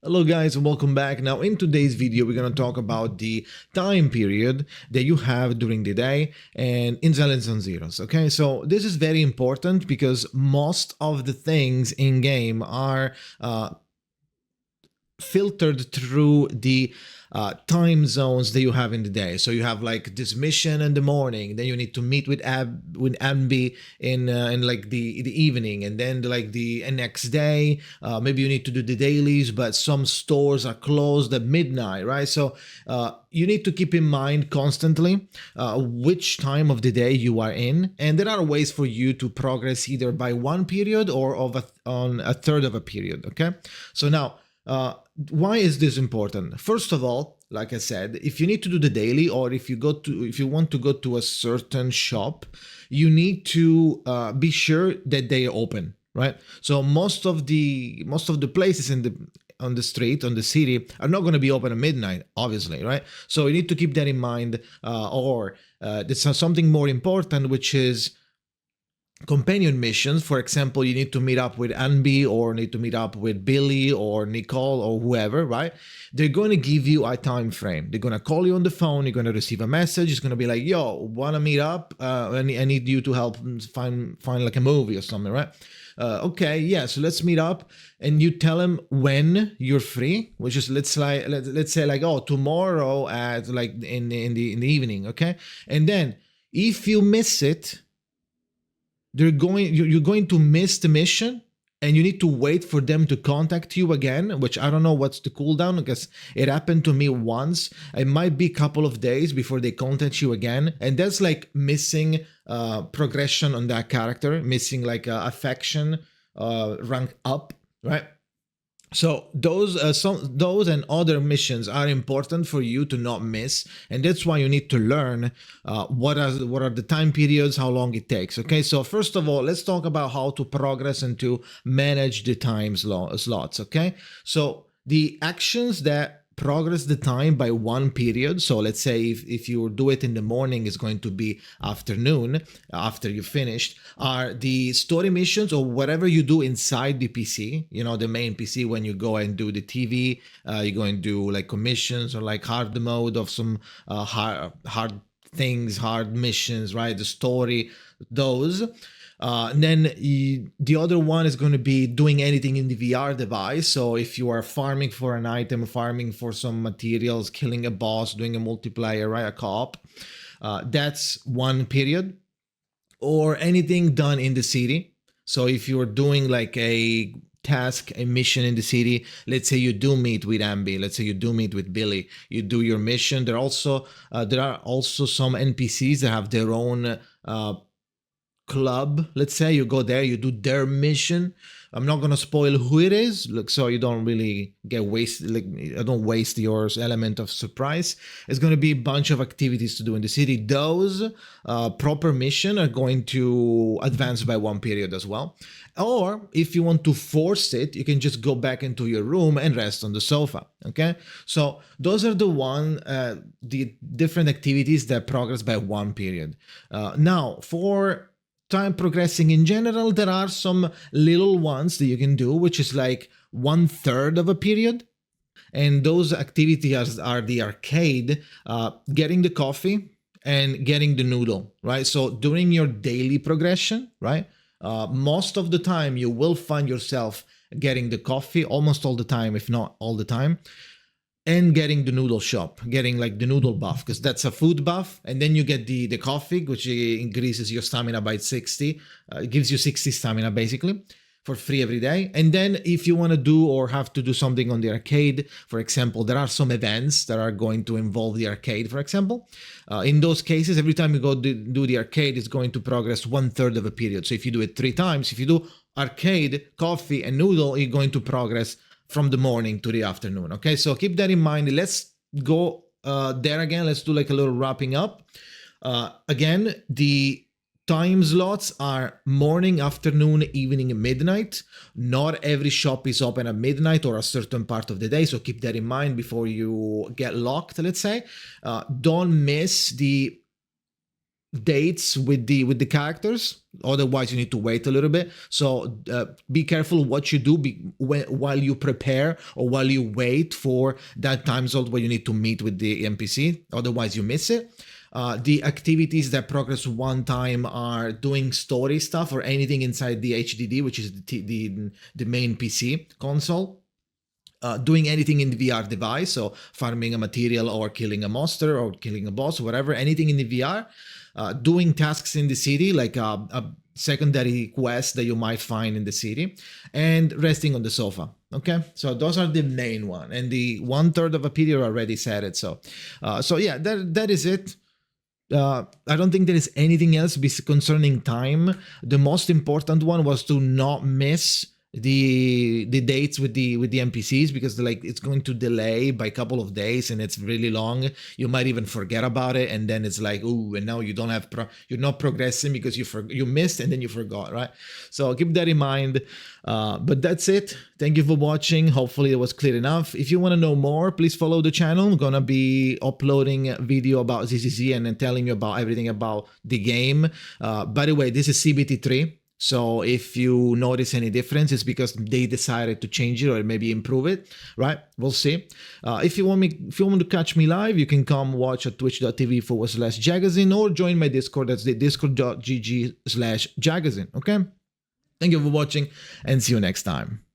Hello guys and welcome back. Now in today's video we're going to talk about the time period that you have during the day and in Zenless and zeros. Okay, so this is very important because most of the things in game are filtered through the time zones that you have in the day. So you have like this mission in the morning, then you need to meet with Ambi in like the evening, and then like the next day maybe you need to do the dailies, but some stores are closed at midnight, right? So you need to keep in mind constantly which time of the day you are in, and there are ways for you to progress either by one period or on a third of a period. Okay, so now why is this important? First of all, like I said, if you need to do the daily, or if you want to go to a certain shop, you need to be sure that they are open, right? So most of the places on the street, on the city, are not going to be open at midnight, obviously, right? So you need to keep that in mind. Or there's something more important, which is companion missions. For example, you need to meet up with Anby, or need to meet up with Billy or Nicole or whoever, right? They're going to give you a time frame. They're going to call you on the phone. You're going to receive a message. It's going to be like, yo, want to meet up? I need you to help find like a movie or something, right? Okay, yeah, so let's meet up, and you tell them when you're free, which is let's say like, oh, tomorrow at like in the evening, okay? And then if you miss it, you're going to miss the mission, and you need to wait for them to contact you again, which I don't know what's the cooldown, because it happened to me once. It might be a couple of days before they contact you again, and that's like missing progression on that character, missing like affection rank up, right? So those and other missions are important for you to not miss, and that's why you need to learn what are the time periods, how long it takes. Okay, so first of all, let's talk about how to progress and to manage the time slots. Okay, so the actions that progress the time by one period. So let's say if you do it in the morning, it's going to be afternoon after you finished, are the story missions or whatever you do inside the PC, the main PC. When you go and do the TV, you go and do like commissions or like hard mode of some hard things, hard missions, right? The story, those. Then the other one is going to be doing anything in the VR device. So if you are farming for an item, farming for some materials, killing a boss, doing a multiplayer, right, a co-op, that's one period. Or anything done in the city. So if you're doing like a task, a mission in the city, let's say you do meet with Ambi, let's say you do meet with Billy, you do your mission. There are also some NPCs that have their own club. Let's say you go there, you do their mission. I'm not gonna spoil who it is, so you don't really get wasted. Like, I don't waste your element of surprise. It's gonna be a bunch of activities to do in the city. Those proper mission are going to advance by one period as well. Or if you want to force it, you can just go back into your room and rest on the sofa. Okay, so those are the different activities that progress by one period. Now for time progressing in general, there are some little ones that you can do, which is like 1/3 of a period. And those activities are the arcade, getting the coffee and getting the noodle, right? So during your daily progression, right, most of the time you will find yourself getting the coffee, almost all the time, if not all the time, and getting the noodle shop, getting like the noodle buff, because that's a food buff. And then you get the coffee, which increases your stamina by 60. It gives you 60 stamina basically for free every day. And then if you want to do or have to do something on the arcade, for example, there are some events that are going to involve the arcade, for example. In those cases, every time you go do the arcade, it's going to progress 1/3 of a period. So if you do it 3 times, if you do arcade, coffee, and noodle, you're going to progress from the morning to the afternoon. Okay, so keep that in mind. Let's go there again. Let's do like a little wrapping up. Again, the time slots are morning, afternoon, evening, and midnight. Not every shop is open at midnight or a certain part of the day, so keep that in mind before you get locked, let's say. Don't miss the dates with the characters. Otherwise, you need to wait a little bit. So be careful what you do while you prepare or while you wait for that time slot where you need to meet with the NPC. Otherwise, you miss it. The activities that progress one time are doing story stuff or anything inside the HDD, which is the main PC console. Doing anything in the VR device, so farming a material or killing a monster or killing a boss, whatever, anything in the VR. Doing tasks in the city, like a secondary quest that you might find in the city, and resting on the sofa. Okay, so those are the main one, and the 1/3 of a period already said it. So yeah, that is it. I don't think there is anything else concerning time. The most important one was to not miss the dates with the NPCs, because like it's going to delay by a couple of days and it's really long. You might even forget about it, and then it's like, ooh, and now you don't have you're not progressing because you missed and then you forgot, right? So keep that in mind. But that's it. Thank you for watching. Hopefully it was clear enough. If you want to know more, please follow the channel. I'm gonna be uploading a video about ZZZ and then telling you about everything about the game. By the way, this is CBT3. So if you notice any difference, it's because they decided to change it or maybe improve it, right? We'll see. If you want to catch me live, you can come watch at twitch.tv/Jakazin or join my Discord. That's the discord.gg/Jakazin. Okay. Thank you for watching and see you next time.